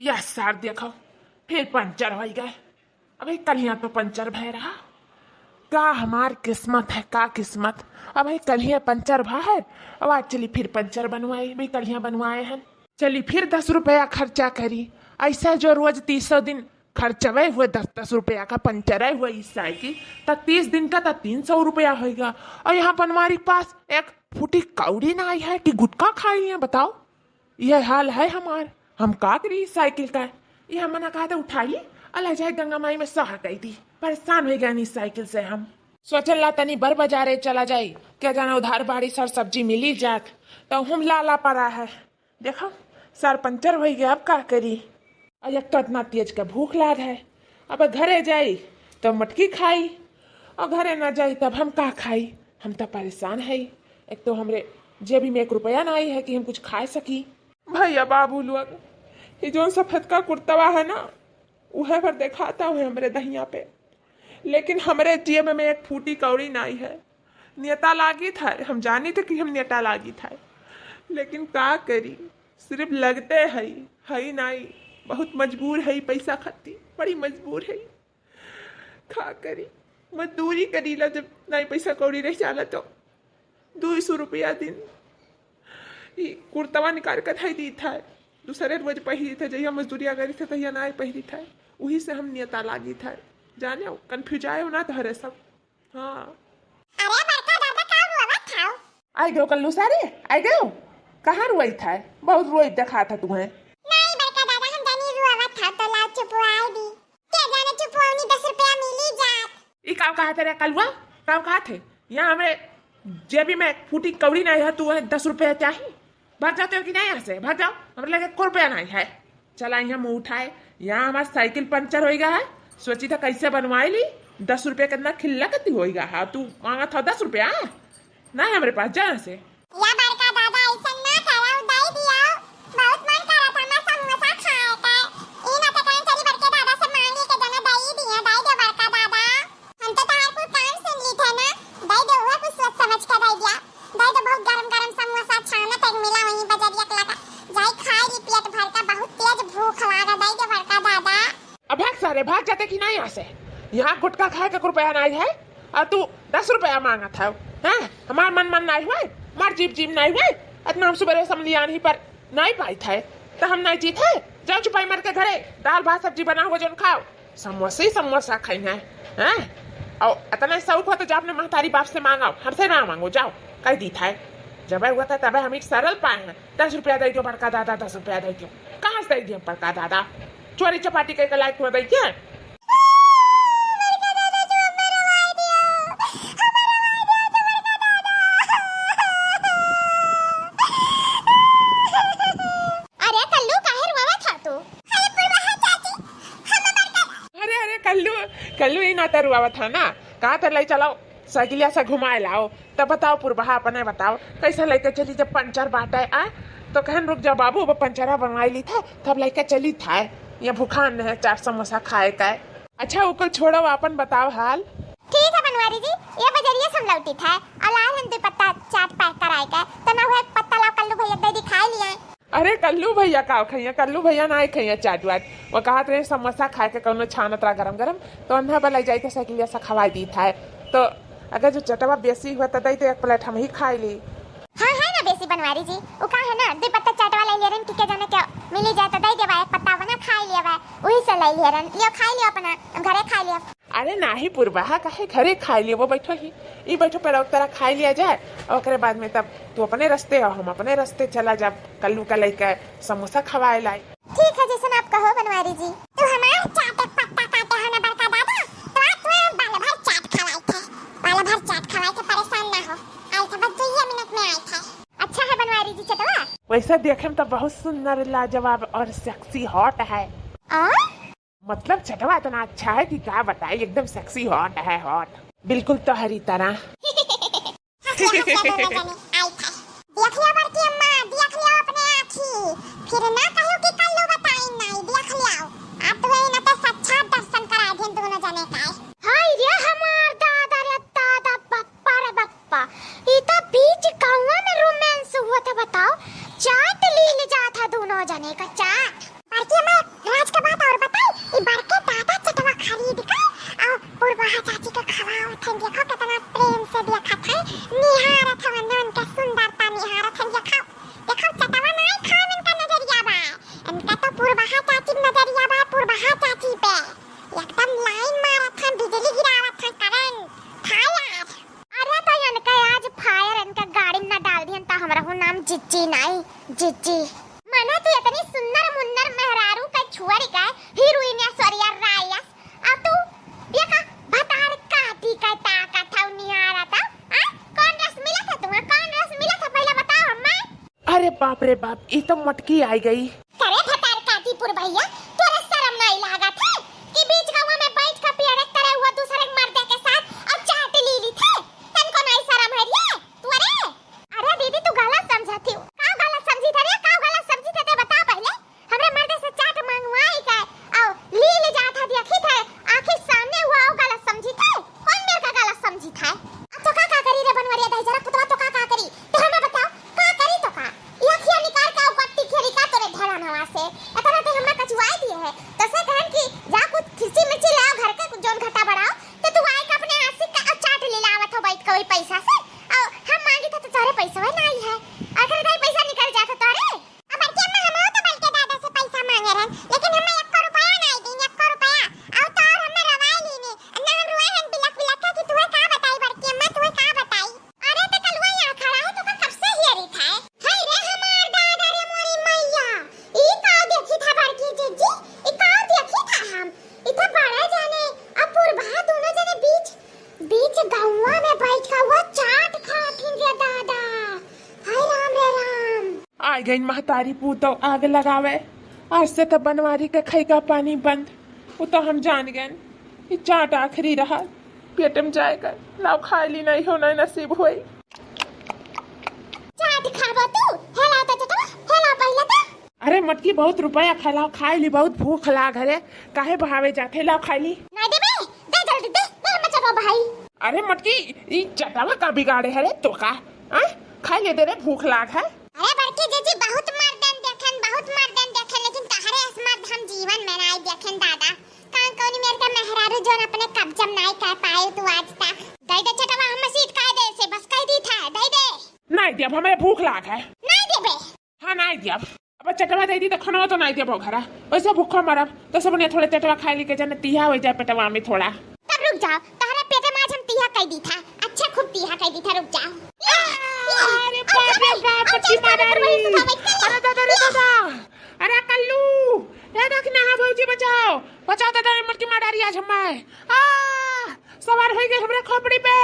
यह सर देखो फिर पंचर हो गए। अबे कल यहाँ तो पंचर भय रहा। का हमार किस्मत है, का किस्मत। अब कल यहाँ पंचर भा है। अब आज चली फिर पंचर बनवाए भाई, कल यहाँ बनवाए हैं। चली फिर 10 रुपया खर्चा करी। ऐसा जो रोज 300 दिन खर्चवे हुए 10-10 रुपया का पंचर है हुआ इस साइकिल, तब 30 दिन का तब 300 रुपया होगा। और यहाँ पर हमारे पास एक फूटी कौड़ी ना आई है कि गुटखा खाई है, बताओ। यह हाल है हमार। हम का करी इस साइकिल का। यह मना कहा था उठाइए, अल्लाह जाए गंगा माई में सहा गई थी। परेशान हो गए इस साइकिल से हम। सोचल तनी बर बाजारे चला जाए, क्या जाना उधार बाड़ी सर सब्जी मिली जात। तो हम लाला पड़ा है। देखो सर पंचर हो गया, अब का करी। और एक तो इतना तेज का भूख लाग है। अब घरे जाई तो मटकी खाई, और घरे ना जाई तब हम का खाई। हम तो परेशान है। एक तो हमरे जेबी में 1 रुपया ना आई है कि हम कुछ खा सकी। भैया बाबू लोग, ये जो सफेद का कुर्तवा है ना, वह पर दिखाता हुए हमरे दहिया पे, लेकिन हमरे जेब में एक फूटी कौड़ी नहीं है। नेता लागी था, हम जानी थे कि हम नेता लागी था, लेकिन का करी, सिर्फ लगते है नहीं। बहुत मजबूर है, पैसा खाती बड़ी मजबूर है। का करी, मजदूरी करी ला, जब नहीं पैसा कौड़ी रह जाला तो 200 रुपया दिन कुर्तवा निकाल कर था दी था। दूसरे रोज पहरी था, जहिया मजदूरिया करी थे तहिया ना पहरी था। वही से हम नेता लागी था। जाने कंफ्यूज आए ना धरे सब। हाँ अरे बड़का दादा का हुआ था? आई गयो कल्लू सारे आई गयो। कहाँ रोई था? बहुत रोई देखा था तुम्हें। नहीं बड़का दादा, हम जानी रुआ था तो ला चुपवाई दी। के जाने चुपवानी 10 रुपया मिली जात। ई काम कहा थे रे कलुआ? काम कहा थे? यहाँ हमें जेबी में फूटी कौड़ी नहीं है, तू 10 रुपया चाहिए। भर जाते हो कि नहीं? यहाँ से भर जाओ, हमारे लगे 1 रुपया नहीं है। चला यहाँ मुँह उठाए। यहाँ हमारा साइकिल पंचर हो गया है। सोची था कैसे बनवाई ली। 10 रुपया कितना खिल्ला कती होगा। हाँ तू मांगा था 10 रुपया नहीं हमारे पास। जा से या बड़का दादा ऐसा ना करो, दई दियो। बहुत मन करा था मैं समोसा खाए का। ई ना तो कहीं चली बड़के दादा से मांगी के जना दई दिया। दई दे बड़का दादा, हम तो तार को काम सुन ली थे ना। दई दे, हुआ कुछ सोच समझ के दई दिया। दई दे, बहुत गरम गरम समोसा छाना तक मिला वहीं बजरिया के लगा। जाई खाई ली पेट भर का, बहुत तेज भूख लगा। दई दे बड़का दादा। अब भाग सारे, भाग जाते कि नहीं यहाँ से। यहाँ गुटखा खाए का 1 रुपया नहीं है, और तू 10 रुपया मांगा था। हैं हमार मन नहीं हुए, मार जीप नहीं हुए। इतना हम सुबह समलिया नहीं पर नहीं पाई थे, तो हम नहीं जीते। जाओ चुपाई मार के घरे दाल भात सब्जी बना हुआ जो खाओ। समोसा खाई है। और इतना शौक हो तो जाओ अपने महतारी बाप से मांगो, हमसे ना मांगो। जाओ कह दी था। जब हुआ था तब हम एक सरल पाए हैं। 10 रुपया दे दो बड़का दादा, 10 रुपया दे दो। कहाँ से दे दिए बड़का दादा? चोरी चपाटी के लायक में दैए। कल्लू ही ना तरुआ था ना। कहाँ तर ले चलाओ साइकिलिया से घुमाए लाओ। तब बताओ पुरबहा अपने बताओ कैसे लेके चली। जब पंचर बांटे तो कहन रुक जा बाबू, वो पंचरा बनवाई ली था तब लेके चली था। ये भूखान है 4 समोसा खाए का। अच्छा ऊपर छोड़ो, अपन बताओ हाल। ठीक है बनवारी जी, ये बजरिया सब लौटी था। अलाल हम 2 पत्ता चाट पैक कराए का, तो ना वो 1 पत्ता लाओ कल्लू भैया दे दी खाई लिया। अरे कल्लू भैया का खैया? कल्लू भैया ना खैया चाट वाट। वो कहा थे समोसा खाए के कौनो छानत रहा गरम गरम, तो अन्ना बलाई जाई के साइकिलिया से खवाई दी था। तो अगर जो चटवा बेसी हुआ तो दई तो 1 प्लेट हम ही खाई ली। हाँ है ना बेसी बनवारी जी, वो कहा है ना 2 पत्ता चाट वाला ले रन की के जाने क्या मिली जाए तो दई देवा। 1 पत्ता बना खाई लिया बा, वही से ले ले रन। लियो खाई लियो अपना, घरे खाई लियो। अरे नाही पुरबहा काहे घरे खाई लियो। वो बैठो ही, ई बैठो पर तरह खाई लिया जाए, और ओकरे बाद में तब तू अपने रास्ते और हम अपने रास्ते चला। जब कल्लू का लेके समोसा खवाए लाई। ठीक है जैसे आप कहो बनवारी जी। तू हमारे चाट एक पत्ता काटे है ना बड़का दादा, तो आज तू बाल भर चाट खवाए थे। बाल भर चाट खवाए के परेशान ना हो। आई था बस 2 मिनट में आई था। अच्छा है बनवारी जी चटवा? वैसे देखे में तो बहुत सुंदर लाजवाब और सेक्सी हॉट है। मतलब चटवा इतना अच्छा है कि क्या बताए, एकदम सेक्सी हॉट है। हॉट बिल्कुल तो हरी तरह। देख लिया बड़की अम्मा, देख लिया अपने आँखी। फिर ना कहो कि कल्लू बताई नहीं। देख लिया आप तो ना तो सच्चा दर्शन करा दें दोनों जने का। हाय रे हमार दादा रे दादा, बप्पा रे बप्पा, ई तो बीच गांव में रोमांस हुआ था। बताओ चाट ली ले जा था दोनों जने का चाट। बड़की अम्मा तो पुरबहा चाची नजरिया बा पुरबहा चाची पे एकदम लाइन मारत था बिजली गिरावत था करंट फायर। अरे तो इनका आज फायर इनका गाड़ी में डाल दियन तो हमरा हो नाम जिज्जी नहीं जिज्जी। मने तू इतनी सुंदर मुन्नर मेहरारू का छुआरी का हीरोइन या सरिया रायस अब तू ये का भतार काटी का ताका था निहारा था। कौन रस मिला था तुम्हें कौन रस मिला था पहले बताओ हमें। अरे बाप रे बाप ये तो मटकी आई गई। करे भतार काटीपुर भैया तोरा शर्म नहीं लागा था कि बीच गांव में बैठ कर पेड़ करे हुआ दूसरे मर्दे के साथ और चाट ली ली थे तनको नहीं शर्म है रे तू। अरे दीदी तू गलत समझती हो का गलत समझी था रे का गलत समझी थे बता पहले हमरे मर्दे से चाट मंगवाई का और ली ले जाता देखी थे आंखें सामने हुआ और गलत समझी थे कौन मेरे का गलत समझी था। तो का करी रे बनवरिया दे जरा पुतवा तो का करी तो हमें बताओ का करी तो का ये खिया निकाल का गट्टी खेरी का तोरे धरा नवा से इतना तो हमें कचवाई दिए है तो से कहन कि जा कुछ खिसी मिर्ची लाओ घर के जोन घटा बढ़ाओ तो तू आए का अपने हाथ से का चाट ले लावत हो बैठ के वही पैसा से और हम मांगी तो तोरे पैसा नहीं है अगर कहीं पैसा निकल जाता तोरे अब बच्चे में हम तो बल्कि दादा से पैसा मांगे रहे लेकिन हमें 1 रुपया नहीं दी 1 रुपया और तो और हमें रवाई लेने ना हम रोए हम बिलक बिलक कि तुम्हें का बताई बड़की अम्मा तुम्हें का बताई। अरे तो कल वही आ खड़ा है तो का कब से हियरी था है रे हमार दादा रे मोरी मैया ई का देखी था बड़की जीजी ई का देखी था हम इतना बड़ा जाने अब पुरबा दोनों जने बीच गांवा में बैठ का हुआ चाट खाथिन रे दादा। हाय राम रे राम आ गई महतारी पूतो आग लगावे आज से तो बनवारी के खई का पानी बंद वो तो हम जान गए ये चाट आखिरी रहा पेट में जाएगा लाओ खाई ली नहीं होना नसीब हुई। चाट खाबो तू हेला तो चटवा हेला पहले तो। अरे मटकी बहुत रुपया खिलाओ खाई ली बहुत भूख लाग है काहे बहावे जाते लाओ खाई ली नहीं देबे दे जल्दी दे मचटवा भाई। अरे मटकी ये चटावा का बिगाड़े है रे तो का खाई ले दे रे भूख लाग है। अरे बड़की जीजी बहुत मर्दन देखें लेकिन तहरे असमर्द हम जीवन में नहीं देखें दादा कौन मेरे का मेहरारू जोन अपने कब्जा नहीं कर पाए तू आज तक दे दे चटवा हम मसीद काहे दे से बस कह दी था दे दे नहीं दिया हमें भूख लाग है नहीं देबे हाँ नहीं दिया अब चटवा दे दी तो खाना तो नहीं दिया घरा वैसे भूखा मरब तो सब ने थोड़े चटवा खाई ली के जने तिहा हो जाए पेटवा में थोड़ा तब रुक जाओ तहरे पेटे में आज हम तिहा कह दी था अच्छा खूब तिहा कह दी था रुक जाओ। अरे बाप रे बाप मटकी मारी अरे दादा रे दादा अरे कल्लू ये देख ना भौजी बचाओ बचाओ दादा मटकी मारी आज हमें सवार हो गए हमरे खोपड़ी पे